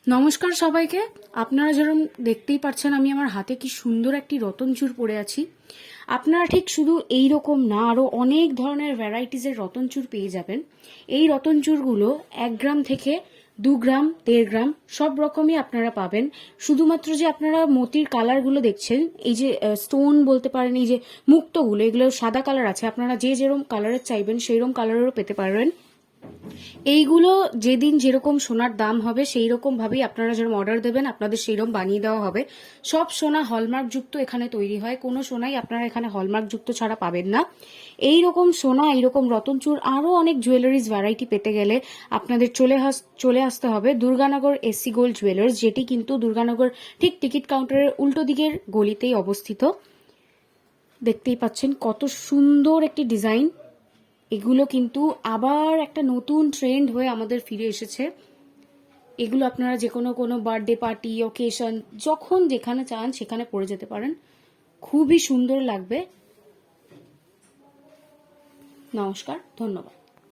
নমস্কার সবাইকে। আপনারা যেরকম দেখতেই পাচ্ছেন আমি আমার হাতে কি সুন্দর একটি রতনচুর পরে আছি। আপনারা ঠিক শুধু এই রকম না, আরও অনেক ধরনের ভ্যারাইটিসের রতনচুর পেয়ে যাবেন। এই রতনচুরগুলো 1 গ্রাম থেকে 2 গ্রাম, 1.5 গ্রাম সব রকমই আপনারা পাবেন। শুধুমাত্র যে আপনারা মতির কালারগুলো দেখছেন, এই যে স্টোন বলতে পারেন, এই যে মুক্তগুলো, এগুলো সাদা কালার আছে। আপনারা যে যেরকম কালারের চাইবেন সেইরকম কালারেরও পেতে পারবেন। এইগুলো যেদিন যেরকম সোনার দাম হবে সেই রকম ভাবেই আপনারা যেরকম অর্ডার দেবেন আপনাদের সেইরকম বানিয়ে দেওয়া হবে। সব সোনা হলমার্ক যুক্ত এখানে তৈরি হয়, কোনো সোনাই আপনারা এখানে হলমার্ক যুক্ত ছাড়া পাবেন না। এই রকম সোনা, এইরকম রতনচুর আরও অনেক জুয়েলারিজ ভ্যারাইটি পেতে গেলে আপনাদের চলে আসতে হবে দুর্গানগর এসসি গোল্ড জুয়েলার্স, যেটি কিন্তু দুর্গানগর ঠিক টিকিট কাউন্টারের উল্টো দিকের গলিতেই অবস্থিত। দেখতেই পাচ্ছেন কত সুন্দর একটি ডিজাইন। এগুলো কিন্তু আবার একটা নতুন ট্রেন্ড হয়ে আমাদের ফিরে এসেছে। এগুলো আপনারা যে কোনো বার্থডে পার্টি, অকেশন, যখন যেখানে চান সেখানে পরে যেতে পারেন, খুবই সুন্দর লাগবে। নমস্কার, ধন্যবাদ।